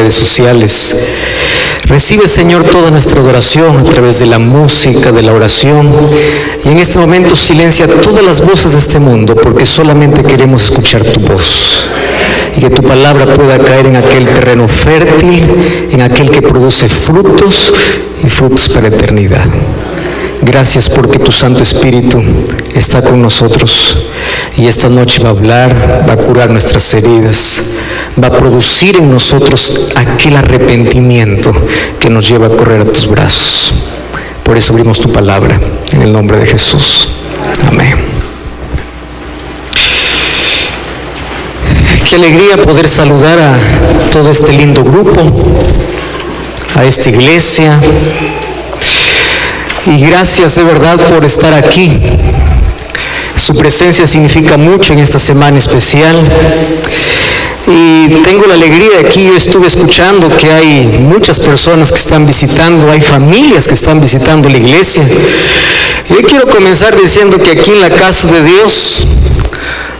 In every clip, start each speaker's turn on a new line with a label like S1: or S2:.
S1: redes sociales. Recibe, Señor, toda nuestra adoración a través de la música, de la oración. Y en este momento silencia todas las voces de este mundo, porque solamente queremos escuchar tu voz. Y que tu palabra pueda caer en aquel terreno fértil, en aquel que produce frutos y frutos para la eternidad. Gracias porque tu Santo Espíritu está con nosotros y esta noche va a hablar, va a curar nuestras heridas, va a producir en nosotros aquel arrepentimiento que nos lleva a correr a tus brazos. Por eso abrimos tu palabra, en el nombre de Jesús. Amén. Qué alegría poder saludar a todo este lindo grupo, a esta iglesia. Y gracias de verdad por estar aquí. Su presencia significa mucho en esta semana especial. Y tengo la alegría de aquí, yo estuve escuchando que hay muchas personas que están visitando, hay familias que están visitando la iglesia. Y yo quiero comenzar diciendo que aquí en la casa de Dios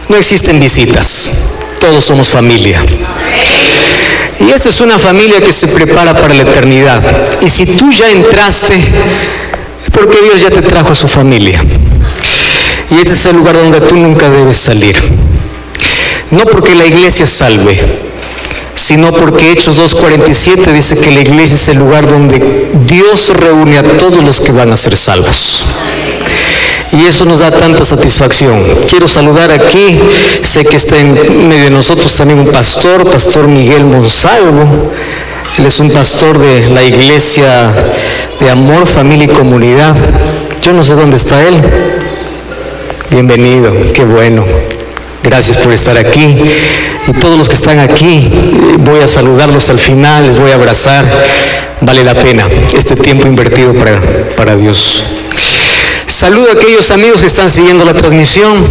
S1: no existen visitas, todos somos familia. Y esta es una familia que se prepara para la eternidad. Y si tú ya entraste, porque Dios ya te trajo a su familia. Y este es el lugar donde tú nunca debes salir. No porque la iglesia salve, sino porque Hechos 2:47 dice que la iglesia es el lugar donde Dios reúne a todos los que van a ser salvos. Y eso nos da tanta satisfacción. Quiero saludar aquí, sé que está en medio de nosotros también un pastor, Pastor Miguel Monsalvo. Él es un pastor de la iglesia de Amor, Familia y Comunidad. Yo no sé dónde está él. Bienvenido, qué bueno. Gracias por estar aquí. Y todos los que están aquí, voy a saludarlos al final, les voy a abrazar. Vale la pena este tiempo invertido para Dios. Saludo a aquellos amigos que están siguiendo la transmisión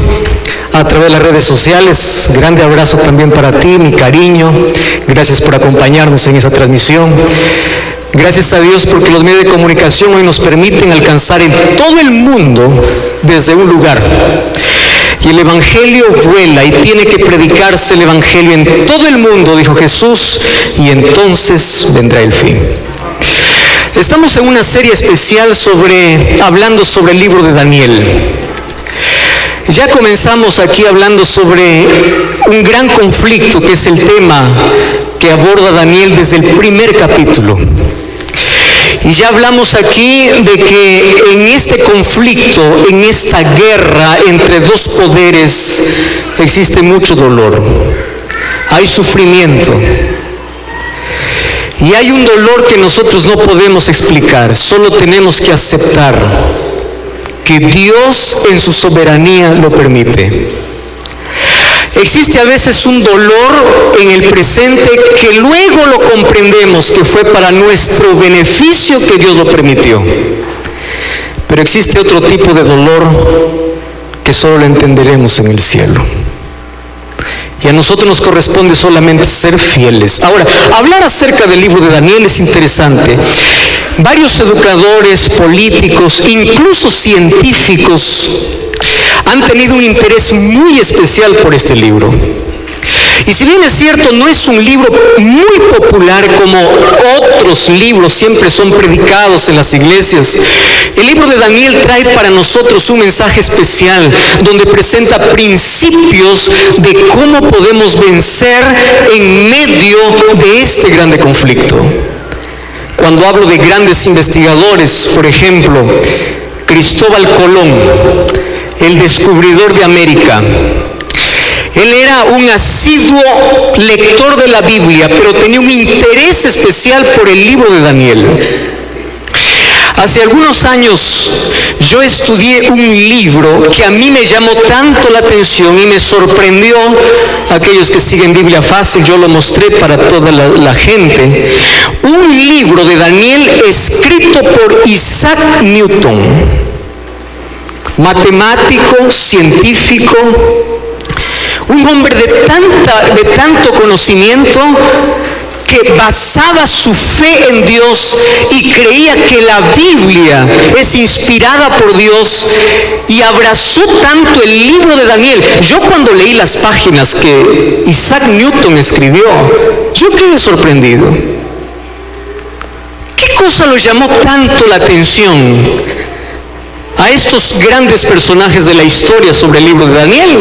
S1: a través de las redes sociales. Grande abrazo también para ti, mi cariño. Gracias por acompañarnos en esa transmisión. Gracias a Dios porque los medios de comunicación hoy nos permiten alcanzar en todo el mundo desde un lugar. Y el Evangelio vuela y tiene que predicarse el Evangelio en todo el mundo, dijo Jesús, y entonces vendrá el fin. Estamos en una serie especial hablando sobre el libro de Daniel. Ya comenzamos aquí hablando sobre un gran conflicto que es el tema que aborda Daniel desde el primer capítulo. Y ya hablamos aquí de que en este conflicto, en esta guerra entre dos poderes, existe mucho dolor, hay sufrimiento. Y hay un dolor que nosotros no podemos explicar, solo tenemos que aceptar que Dios en su soberanía lo permite. Existe a veces un dolor en el presente que luego lo comprendemos que fue para nuestro beneficio que Dios lo permitió. Pero existe otro tipo de dolor que solo lo entenderemos en el cielo. Y a nosotros nos corresponde solamente ser fieles. Ahora, hablar acerca del libro de Daniel es interesante. Varios educadores, políticos, incluso científicos, han tenido un interés muy especial por este libro. Y si bien es cierto, no es un libro muy popular como otros libros, siempre son predicados en las iglesias, el libro de Daniel trae para nosotros un mensaje especial, donde presenta principios de cómo podemos vencer en medio de este grande conflicto. Cuando hablo de grandes investigadores, por ejemplo, Cristóbal Colón, el descubridor de América. Él era un asiduo lector de la Biblia, pero tenía un interés especial por el libro de Daniel. Hace algunos años yo estudié un libro que a mí me llamó tanto la atención y me sorprendió. Aquellos que siguen Biblia Fácil, yo lo mostré para toda la gente. Un libro de Daniel escrito por Isaac Newton, matemático, científico, un hombre de tanto conocimiento que basaba su fe en Dios y creía que la Biblia es inspirada por Dios, y abrazó tanto el libro de Daniel. Yo cuando leí las páginas que Isaac Newton escribió, yo quedé sorprendido. ¿Qué cosa lo llamó tanto la atención a estos grandes personajes de la historia sobre el libro de Daniel?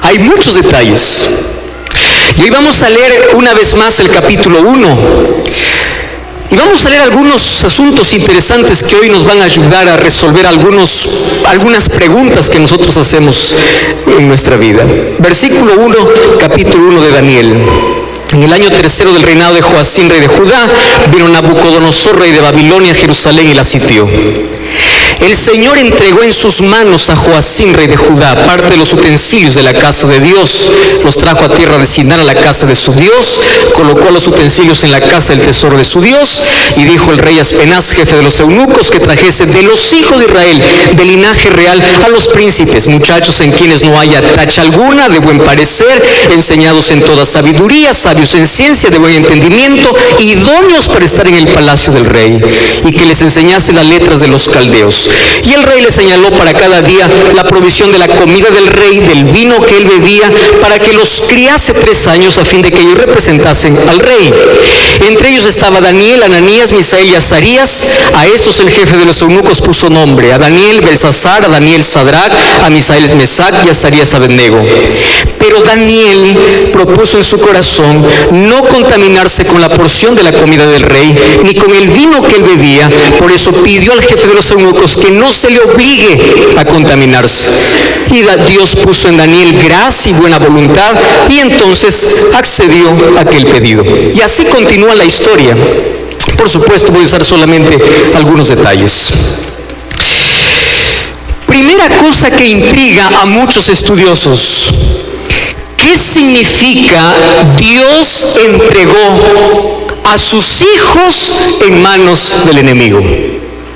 S1: Hay muchos detalles. Y hoy vamos a leer una vez más el capítulo 1. Y vamos a leer algunos asuntos interesantes que hoy nos van a ayudar a resolver algunas preguntas que nosotros hacemos en nuestra vida. Versículo 1, capítulo 1 de Daniel. En el año 3 del reinado de Joacim, rey de Judá, vino Nabucodonosor, rey de Babilonia, a Jerusalén y la sitió. El Señor entregó en sus manos a Joacim, rey de Judá, parte de los utensilios de la casa de Dios. Los trajo a tierra de Sinar, a la casa de su Dios. Colocó los utensilios en la casa del tesoro de su Dios. Y dijo el rey Aspenaz, jefe de los eunucos, que trajese de los hijos de Israel, del linaje real, a los príncipes, muchachos en quienes no haya tacha alguna, de buen parecer, enseñados en toda sabiduría, sabios en ciencia, de buen entendimiento, idóneos para estar en el palacio del rey, y que les enseñase las letras de los caldeos. Y el rey le señaló para cada día la provisión de la comida del rey, del vino que él bebía, para que los criase 3 años, a fin de que ellos representasen al rey. Entre ellos estaba Daniel, Ananías, Misael y Azarías. A estos el jefe de los eunucos puso nombre: a Daniel Belsasar, a Daniel Sadrach, a Misael Mesac y a Azarías Abednego. Pero Daniel propuso en su corazón no contaminarse con la porción de la comida del rey, ni con el vino que él bebía. Por eso pidió al jefe de los eunucos que no se le obligue a contaminarse. Y Dios puso en Daniel gracia y buena voluntad, y entonces accedió a aquel pedido. Y así continúa la historia. Por supuesto, voy a usar solamente algunos detalles. Primera cosa que intriga a muchos estudiosos: ¿qué significa Dios entregó a sus hijos en manos del enemigo?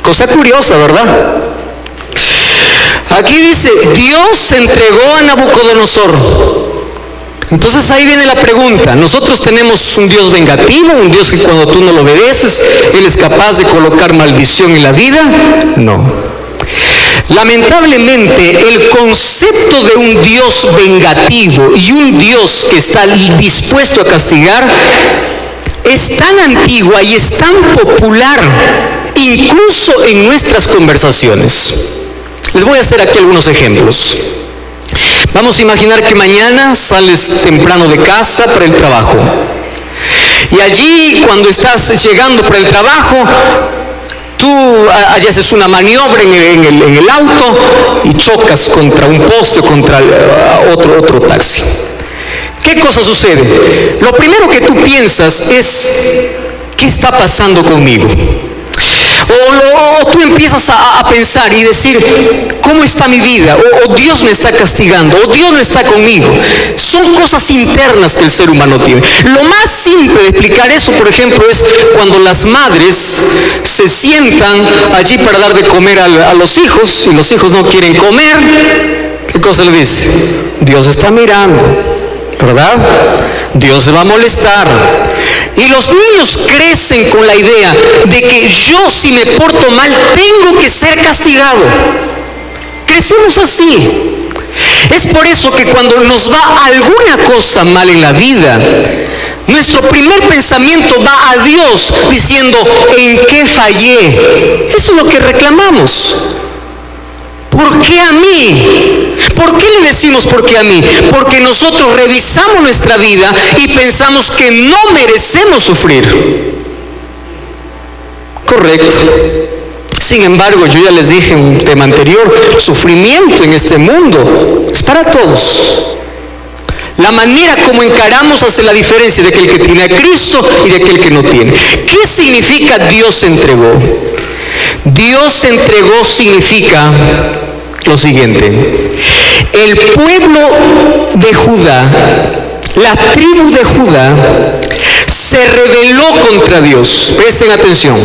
S1: Cosa curiosa, ¿verdad? Aquí dice, Dios entregó a Nabucodonosor. Entonces ahí viene la pregunta. ¿Nosotros tenemos un Dios vengativo, un Dios que cuando tú no lo obedeces, Él es capaz de colocar maldición en la vida? No. Lamentablemente, el concepto de un Dios vengativo y un Dios que está dispuesto a castigar es tan antigua y es tan popular, incluso en nuestras conversaciones. Les voy a hacer aquí algunos ejemplos. Vamos a imaginar que mañana sales temprano de casa para el trabajo. Y allí, cuando estás llegando para el trabajo, tú haces una maniobra en el auto y chocas contra un poste o contra otro taxi. ¿Qué cosa sucede? Lo primero que tú piensas es, ¿qué está pasando conmigo? O tú empiezas a pensar y decir, ¿cómo está mi vida? O Dios me está castigando, o Dios no está conmigo. Son cosas internas que el ser humano tiene. Lo más simple de explicar eso, por ejemplo, es cuando las madres se sientan allí para dar de comer a los hijos, y los hijos no quieren comer. ¿Qué cosa le dice? Dios está mirando, ¿verdad? Dios se va a molestar. Y los niños crecen con la idea de que yo, si me porto mal, tengo que ser castigado. Crecemos así. Es por eso que cuando nos va alguna cosa mal en la vida, nuestro primer pensamiento va a Dios diciendo, ¿en qué fallé? Eso es lo que reclamamos. ¿Por qué a mí? ¿Por qué le decimos por qué a mí? Porque nosotros revisamos nuestra vida y pensamos que no merecemos sufrir. Correcto. Sin embargo, yo ya les dije en un tema anterior, el sufrimiento en este mundo es para todos. La manera como encaramos hace la diferencia de aquel que tiene a Cristo y de aquel que no tiene. ¿Qué significa Dios entregó? Dios entregó significa lo siguiente: el pueblo de Judá, la tribu de Judá, se rebeló contra Dios. Presten atención.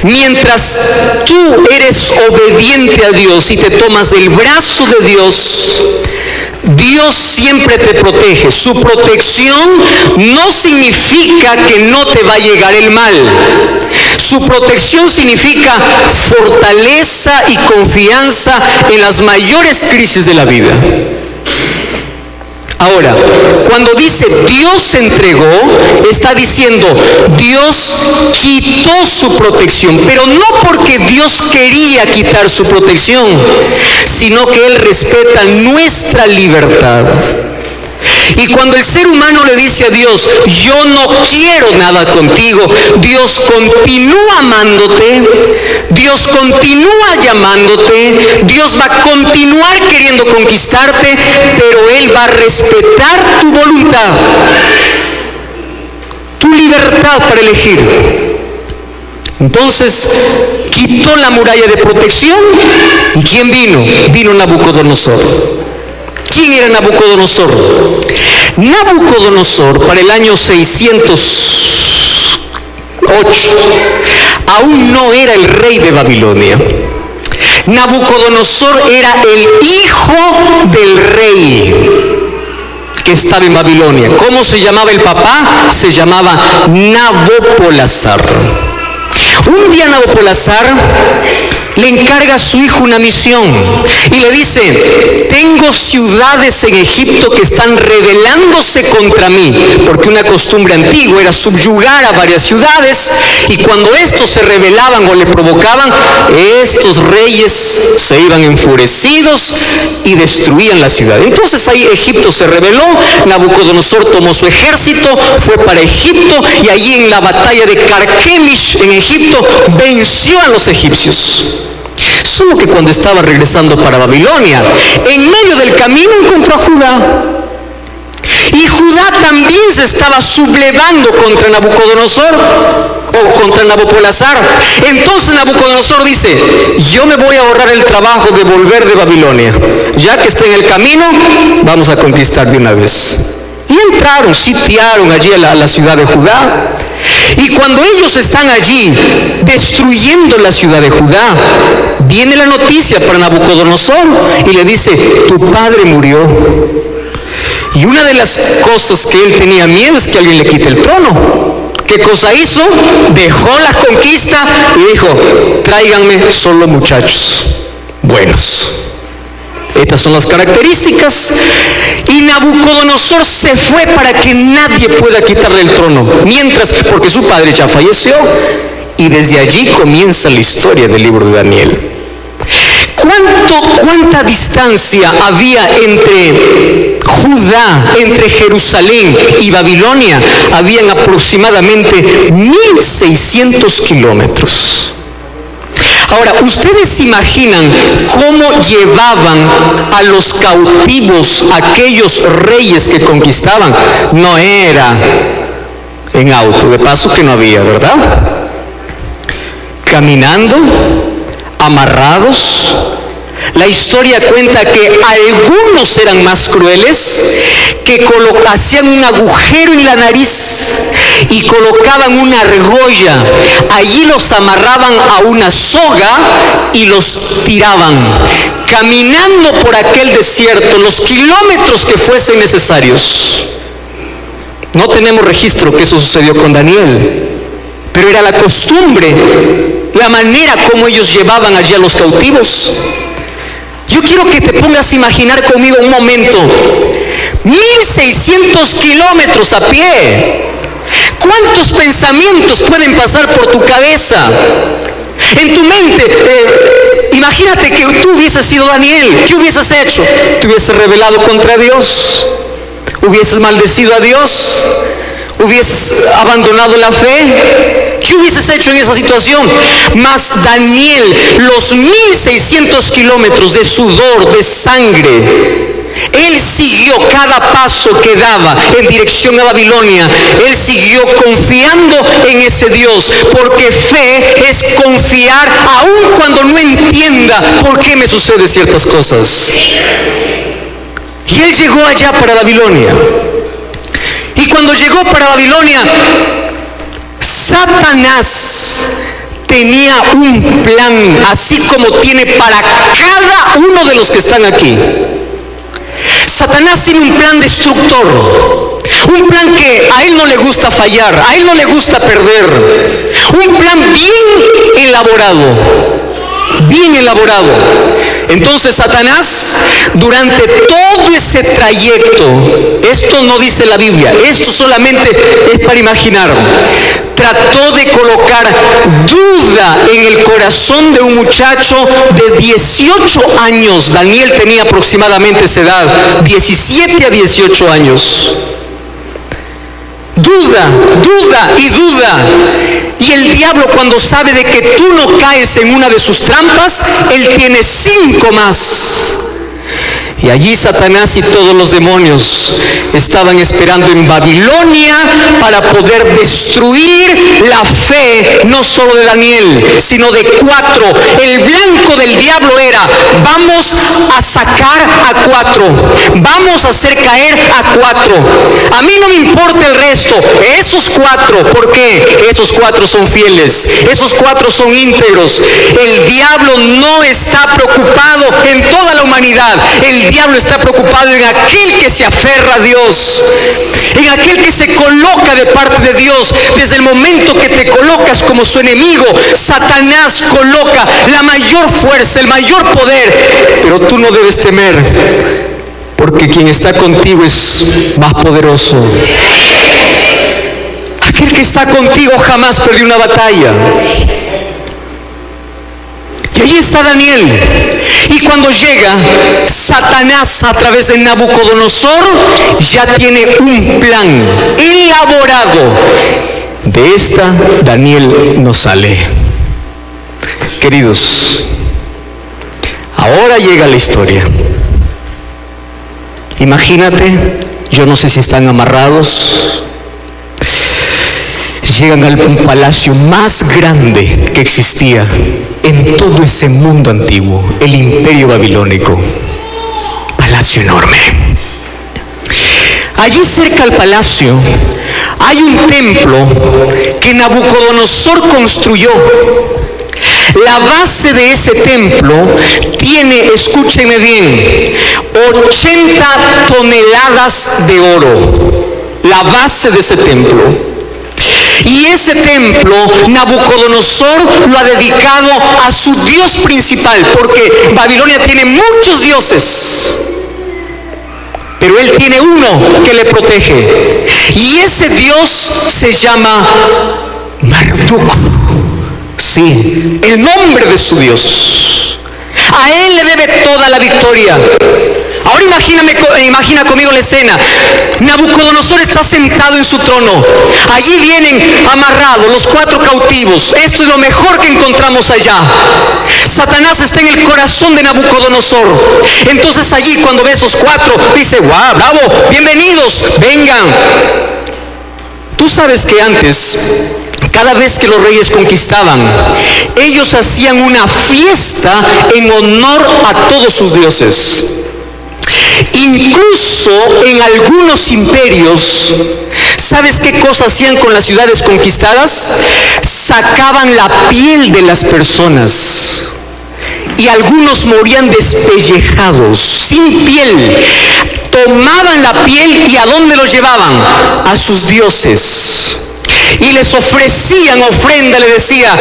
S1: Mientras tú eres obediente a Dios y te tomas del brazo de Dios, Dios siempre te protege. Su protección no significa que no te va a llegar el mal. Su protección significa fortaleza y confianza en las mayores crisis de la vida. Ahora, cuando dice Dios entregó, está diciendo Dios quitó su protección, pero no porque Dios quería quitar su protección, sino que Él respeta nuestra libertad. Y cuando el ser humano le dice a Dios, yo no quiero nada contigo, Dios continúa amándote, Dios continúa llamándote, Dios va a continuar queriendo conquistarte, pero Él va a respetar tu voluntad, tu libertad para elegir. Entonces quitó la muralla de protección. ¿Y quién vino? Vino Nabucodonosor. ¿Quién era Nabucodonosor? Nabucodonosor, para el año 608, aún no era el rey de Babilonia. Nabucodonosor era el hijo del rey que estaba en Babilonia. ¿Cómo se llamaba el papá? Se llamaba Nabopolassar. Un día Nabopolassar le encarga a su hijo una misión y le dice, tengo ciudades en Egipto que están rebelándose contra mí, porque una costumbre antigua era subyugar a varias ciudades, y cuando estos se rebelaban o le provocaban, estos reyes se iban enfurecidos y destruían la ciudad. Entonces ahí Egipto se rebeló, Nabucodonosor tomó su ejército, fue para Egipto, y allí en la batalla de Carquemish en Egipto venció a los egipcios. Solo que cuando estaba regresando para Babilonia, en medio del camino encontró a Judá. Y Judá también se estaba sublevando contra Nabucodonosor o contra Nabopolassar. Entonces Nabucodonosor dice, yo me voy a ahorrar el trabajo de volver de Babilonia. Ya que está en el camino, vamos a conquistar de una vez. Y entraron, sitiaron allí a la ciudad de Judá. Y cuando ellos están allí destruyendo la ciudad de Judá, viene la noticia para Nabucodonosor y le dice, tu padre murió. Y una de las cosas que él tenía miedo es que alguien le quite el trono. ¿Qué cosa hizo? Dejó la conquista y dijo, tráiganme solo muchachos buenos. Estas son las características. Y Nabucodonosor se fue para que nadie pueda quitarle el trono. Mientras, porque su padre ya falleció. Y desde allí comienza la historia del libro de Daniel. ¿Cuánta distancia había entre Judá, entre Jerusalén y Babilonia? Habían aproximadamente 1600 kilómetros. Ahora, ¿ustedes imaginan cómo llevaban a los cautivos aquellos reyes que conquistaban? No era en auto, de paso que no había, ¿verdad? Caminando, amarrados. La historia cuenta que algunos eran más crueles, que hacían un agujero en la nariz y colocaban una argolla. Allí los amarraban a una soga y los tiraban, caminando por aquel desierto los kilómetros que fuesen necesarios. No tenemos registro que eso sucedió con Daniel, pero era la costumbre, la manera como ellos llevaban allí a los cautivos. Yo quiero que te pongas a imaginar conmigo un momento, 1600 kilómetros a pie. ¿Cuántos pensamientos pueden pasar por tu cabeza? En tu mente, imagínate que tú hubieses sido Daniel. ¿Qué hubieses hecho? ¿Te hubieses rebelado contra Dios? ¿Hubieses maldecido a Dios? ¿Hubieses abandonado la fe? ¿Qué hubieses hecho en esa situación? Mas Daniel, los 1600 kilómetros de sudor, de sangre, él siguió cada paso que daba en dirección a Babilonia. Él siguió confiando en ese Dios, porque fe es confiar aun cuando no entienda por qué me suceden ciertas cosas. Y él llegó allá para Babilonia. Y cuando llegó para Babilonia, Satanás tenía un plan, así como tiene para cada uno de los que están aquí. Satanás tiene un plan destructor, un plan que a él no le gusta fallar, a él no le gusta perder, un plan bien elaborado. Bien elaborado. Entonces Satanás, durante todo ese trayecto, esto no dice la Biblia, esto solamente es para imaginar, trató de colocar duda en el corazón de un muchacho de 18 años. Daniel tenía aproximadamente esa edad, 17 a 18 años. Duda, duda y duda. Y el diablo, cuando sabe de que tú no caes en una de sus trampas, él tiene 5 más. Y allí Satanás y todos los demonios estaban esperando en Babilonia para poder destruir la fe, no solo de Daniel, sino de 4. El blanco del diablo era: vamos a sacar a 4, vamos a hacer caer a 4. A mí no me importa el resto, esos 4, ¿por qué? Esos 4 son fieles, esos 4 son íntegros. El diablo no está preocupado en toda la humanidad. El diablo está preocupado en aquel que se aferra a Dios, en aquel que se coloca de parte de Dios. Desde el momento que te colocas como su enemigo, Satanás coloca la mayor fuerza, el mayor poder. Pero tú no debes temer, porque quien está contigo es más poderoso. Aquel que está contigo jamás perdió una batalla. Y ahí está Daniel. Y cuando llega, Satanás a través de Nabucodonosor ya tiene un plan elaborado. De esta Daniel no sale. Queridos, ahora llega la historia. Imagínate, yo no sé si están amarrados. Llegan al palacio más grande que existía en todo ese mundo antiguo, el imperio babilónico. Palacio enorme. Allí cerca al palacio hay un templo que Nabucodonosor construyó. La base de ese templo tiene, escúchenme bien, 80 toneladas de oro. La base de ese templo. Y ese templo Nabucodonosor lo ha dedicado a su dios principal, porque Babilonia tiene muchos dioses, pero él tiene uno que le protege. Y ese dios se llama Marduk. Sí, el nombre de su dios. A él le debe toda la victoria. Ahora imagina conmigo la escena. Nabucodonosor está sentado en su trono. Allí vienen amarrados los 4 cautivos. Esto es lo mejor que encontramos allá. Satanás está en el corazón de Nabucodonosor. Entonces allí, cuando ve esos 4, dice: ¡guau, bravo! ¡Bienvenidos! ¡Vengan! Tú sabes que antes, cada vez que los reyes conquistaban, ellos hacían una fiesta en honor a todos sus dioses. Incluso en algunos imperios, ¿sabes qué cosa hacían con las ciudades conquistadas? Sacaban la piel de las personas. Y algunos morían despellejados, sin piel. Tomaban la piel y ¿a dónde los llevaban? A sus dioses. Y les ofrecían ofrenda, le decía: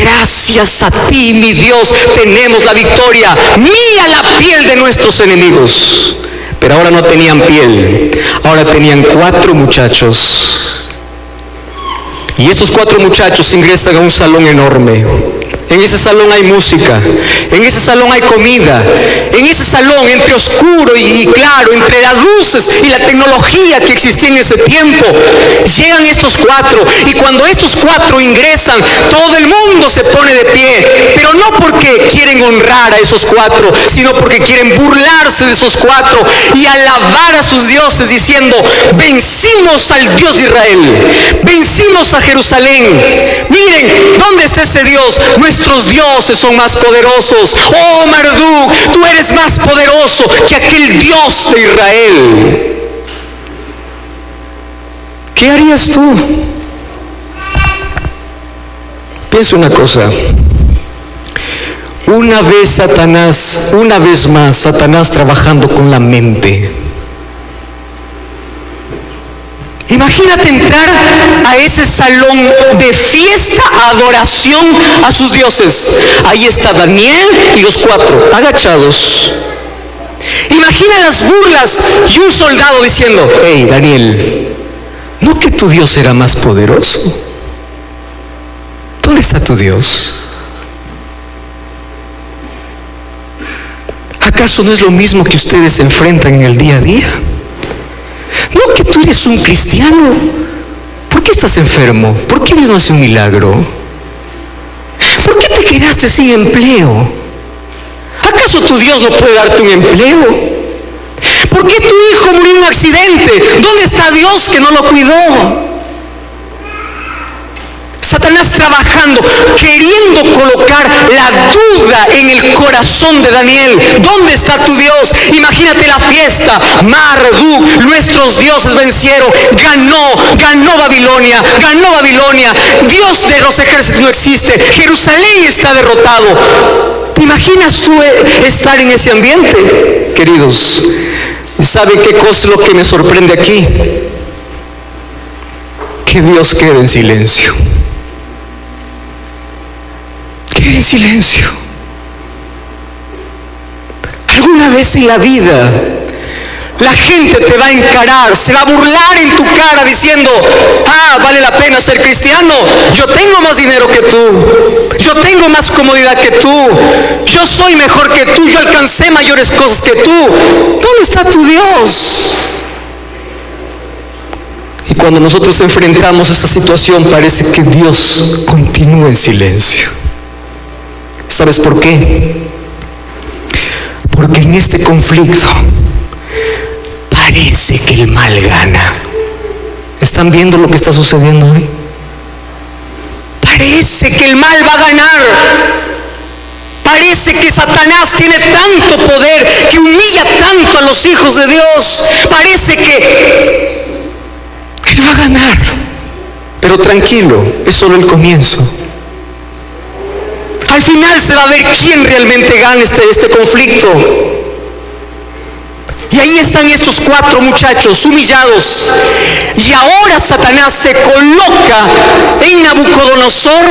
S1: gracias a ti, mi Dios, tenemos la victoria. Mira la piel de nuestros enemigos. Pero ahora no tenían piel, ahora tenían 4 muchachos. Y estos 4 muchachos ingresan a un salón enorme. En ese salón hay música, en ese salón hay comida, en ese salón, entre oscuro y claro, entre las luces y la tecnología que existía en ese tiempo, llegan estos 4, y cuando estos 4 ingresan, todo el mundo se pone de pie, pero no porque quieren honrar a esos 4, sino porque quieren burlarse de esos 4 y alabar a sus dioses, diciendo: vencimos al Dios de Israel, vencimos a Jerusalén. Miren, ¿dónde está ese Dios? Nuestros dioses son más poderosos. Oh Marduk, tú eres más poderoso que aquel Dios de Israel. ¿Qué harías tú? Piensa una cosa. Una vez más, Satanás trabajando con la mente. Imagínate entrar a ese salón de fiesta, adoración a sus dioses. Ahí está Daniel y los 4 agachados. Imagina las burlas y un soldado diciendo: hey, Daniel, ¿no que tu Dios era más poderoso? ¿Dónde está tu Dios? ¿Acaso no es lo mismo que ustedes se enfrentan en el día a día? ¿No que tú eres un cristiano? ¿Por qué estás enfermo? ¿Por qué Dios no hace un milagro? ¿Por qué te quedaste sin empleo? ¿Acaso tu Dios no puede darte un empleo? ¿Por qué tu hijo murió en un accidente? ¿Dónde está Dios que no lo cuidó? Satanás trabajando, queriendo colocar la duda en el corazón de Daniel. ¿Dónde está tu Dios? Imagínate la fiesta. Marduk, nuestros dioses vencieron. Ganó Babilonia. Dios de los ejércitos no existe. Jerusalén está derrotado. ¿Te imaginas tú estar en ese ambiente? Queridos, ¿saben qué cosa es lo que me sorprende aquí? Que Dios quede en silencio. Quede en silencio. Alguna vez en la vida la gente te va a encarar, se va a burlar en tu cara diciendo: vale la pena ser cristiano, yo tengo más dinero que tú, yo tengo más comodidad que tú, yo soy mejor que tú, yo alcancé mayores cosas que tú. ¿Dónde está tu Dios? Y cuando nosotros enfrentamos esa situación, parece que Dios continúa en silencio. ¿Sabes por qué? Porque en este conflicto parece que el mal gana. ¿Están viendo lo que está sucediendo hoy? Parece que el mal va a ganar. Parece que Satanás tiene tanto poder que humilla tanto a los hijos de Dios. Parece que él va a ganar. Pero tranquilo, es solo el comienzo. Al final se va a ver quién realmente gana este conflicto. Y ahí están estos 4 muchachos humillados. Y ahora Satanás se coloca en Nabucodonosor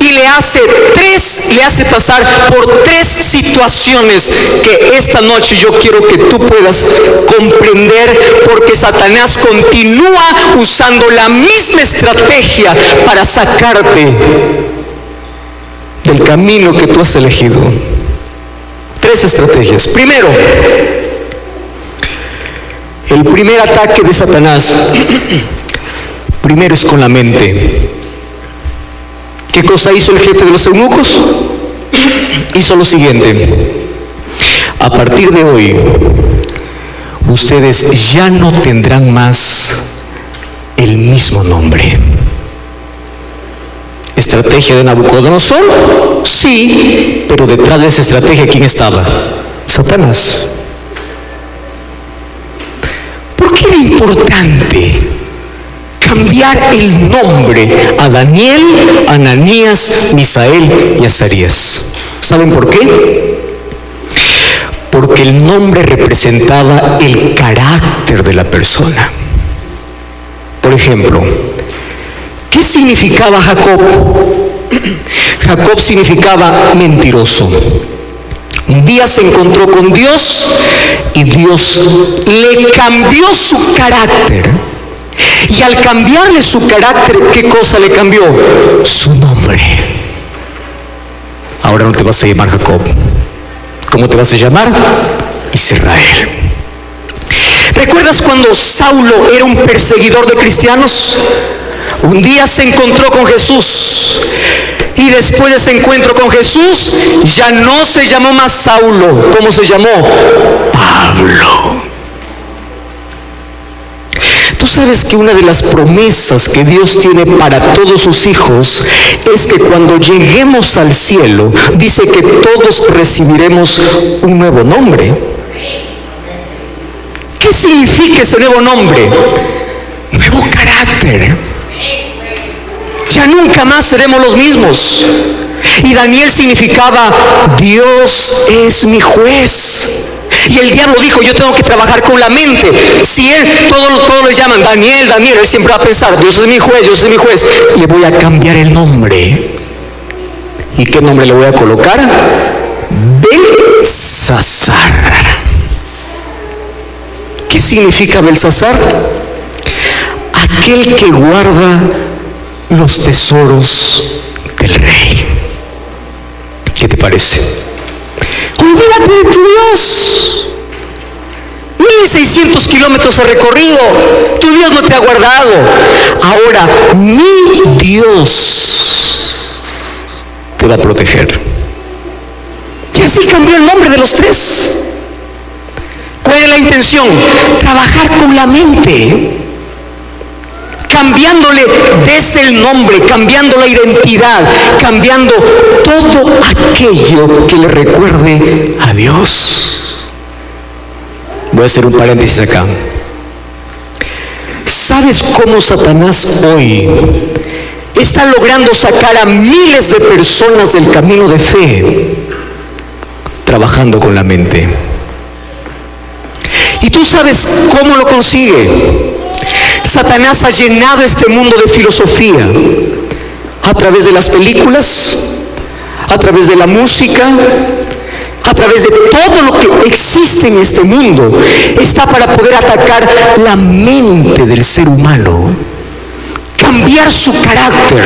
S1: y le hace pasar por 3 situaciones que esta noche yo quiero que tú puedas comprender, porque Satanás continúa usando la misma estrategia para sacarte del camino que tú has elegido. 3 estrategias. Primero, el primer ataque de Satanás, primero es con la mente. ¿Qué cosa hizo el jefe de los eunucos? Hizo lo siguiente: a partir de hoy, ustedes ya no tendrán más el mismo nombre. ¿Estrategia de Nabucodonosor? Sí, pero detrás de esa estrategia, ¿quién estaba? Satanás. ¿Por qué era importante cambiar el nombre a Daniel, Ananías, Misael y Azarías? ¿Saben por qué? Porque el nombre representaba el carácter de la persona. Por ejemplo, ¿qué significaba Jacob? Jacob significaba mentiroso. Un día se encontró con Dios y Dios le cambió su carácter. Y al cambiarle su carácter, ¿qué cosa le cambió? Su nombre. Ahora no te vas a llamar Jacob. ¿Cómo te vas a llamar? Israel. ¿Recuerdas cuando Saulo era un perseguidor de cristianos? Un día se encontró con Jesús y después de ese encuentro con Jesús ya no se llamó más Saulo. ¿Cómo se llamó? Pablo. Tú sabes que una de las promesas que Dios tiene para todos sus hijos es que cuando lleguemos al cielo, dice que todos recibiremos un nuevo nombre. ¿Qué significa ese nuevo nombre? Nuevo carácter. Ya nunca más seremos los mismos. Y Daniel significaba: Dios es mi juez. Y el diablo dijo, yo tengo que trabajar con la mente. Si él, todos le llaman Daniel, él siempre va a pensar, Dios es mi juez, le voy a cambiar el nombre. ¿Y qué nombre le voy a colocar? Belsasar. ¿Qué significa Belsasar? Aquel que guarda los tesoros del rey. ¿Qué te parece? Olvídate de tu Dios. 1600 kilómetros de recorrido. Tu Dios no te ha guardado. Ahora, mi Dios te va a proteger. Y así cambió el nombre de los tres. ¿Cuál es la intención? Trabajar con la mente, cambiándole desde el nombre, cambiando la identidad, cambiando todo aquello que le recuerde a Dios. Voy a hacer un paréntesis acá. ¿Sabes cómo Satanás hoy está logrando sacar a miles de personas del camino de fe? Trabajando con la mente. ¿Y tú sabes cómo lo consigue? Satanás ha llenado este mundo de filosofía a través de las películas, a través de la música, a través de todo lo que existe en este mundo. Está para poder atacar la mente del ser humano, cambiar su carácter,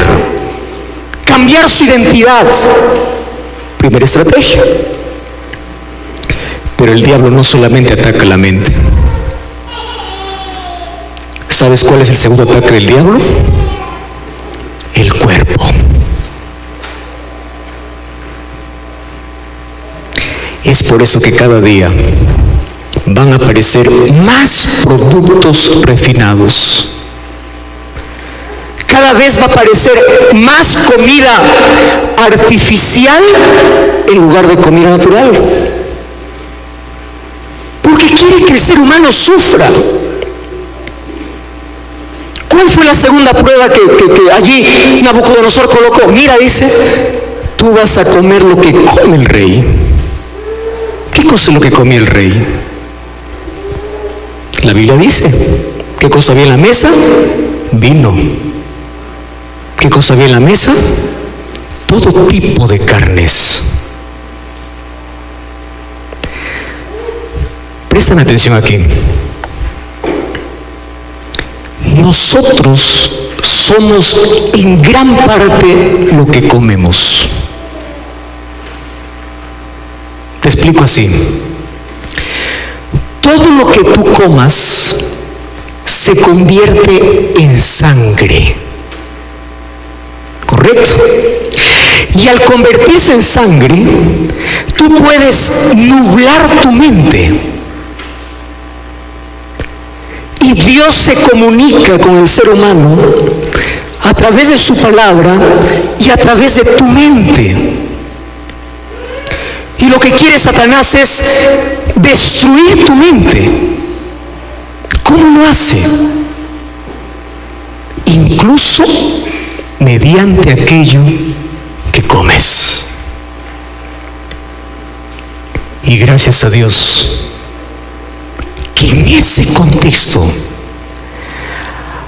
S1: cambiar su identidad. Primera estrategia. Pero el diablo no solamente ataca la mente. ¿Sabes cuál es el segundo ataque del diablo? El cuerpo. Es por eso que cada día van a aparecer más productos refinados. Cada vez va a aparecer más comida artificial en lugar de comida natural. Porque quiere que el ser humano sufra. ¿Cuál fue la segunda prueba que allí Nabucodonosor colocó? Mira, dice, tú vas a comer lo que come el rey. ¿Qué cosa es lo que comía el rey? La Biblia dice, ¿qué cosa había en la mesa? Vino. ¿Qué cosa había en la mesa? Todo tipo de carnes. Presten atención aquí. Nosotros somos en gran parte lo que comemos. Te explico así. Todo lo que tú comas se convierte en sangre. ¿Correcto? Y al convertirse en sangre, tú puedes nublar tu mente. Y Dios se comunica con el ser humano a través de su palabra y a través de tu mente. Y lo que quiere Satanás es destruir tu mente. ¿Cómo lo hace? Incluso mediante aquello que comes. Y gracias a Dios que en ese contexto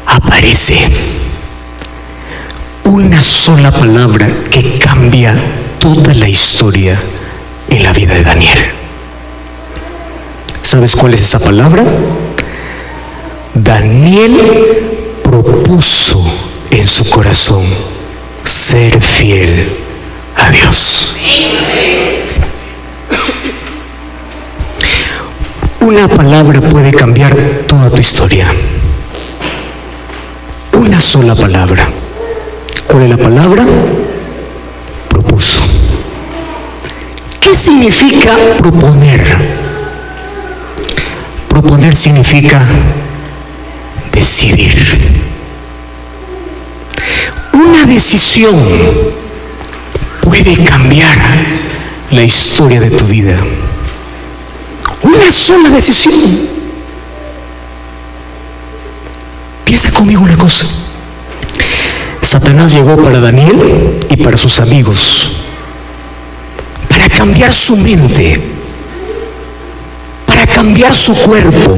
S1: aparece una sola palabra que cambia toda la historia en la vida de Daniel. ¿Sabes cuál es esa palabra? Daniel propuso en su corazón ser fiel a Dios. Una palabra puede cambiar toda tu historia. Una sola palabra. ¿Cuál es la palabra? Propuso. ¿Qué significa proponer? Proponer significa decidir. Una decisión puede cambiar la historia de tu vida. Una sola decisión. Piensa conmigo una cosa. Satanás llegó para Daniel y para sus amigos para cambiar su mente, cambiar su cuerpo,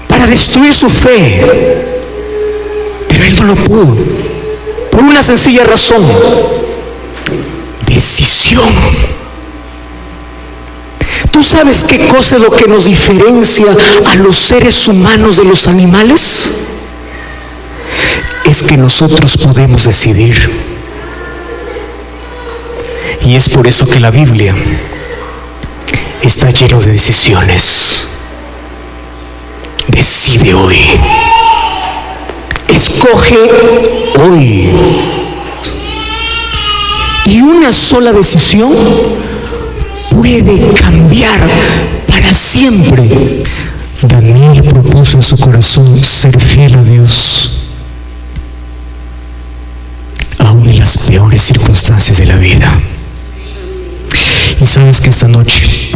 S1: para destruir su fe. Pero él no lo pudo, por una sencilla razón: decisión. ¿Tú sabes qué cosa es lo que nos diferencia a los seres humanos de los animales? Es que nosotros podemos decidir. Y es por eso que la Biblia está lleno de decisiones. Decide hoy. Escoge hoy. Y una sola decisión puede cambiar para siempre. Daniel propuso en su corazón ser fiel a Dios, aún en las peores circunstancias de la vida. Y sabes que esta noche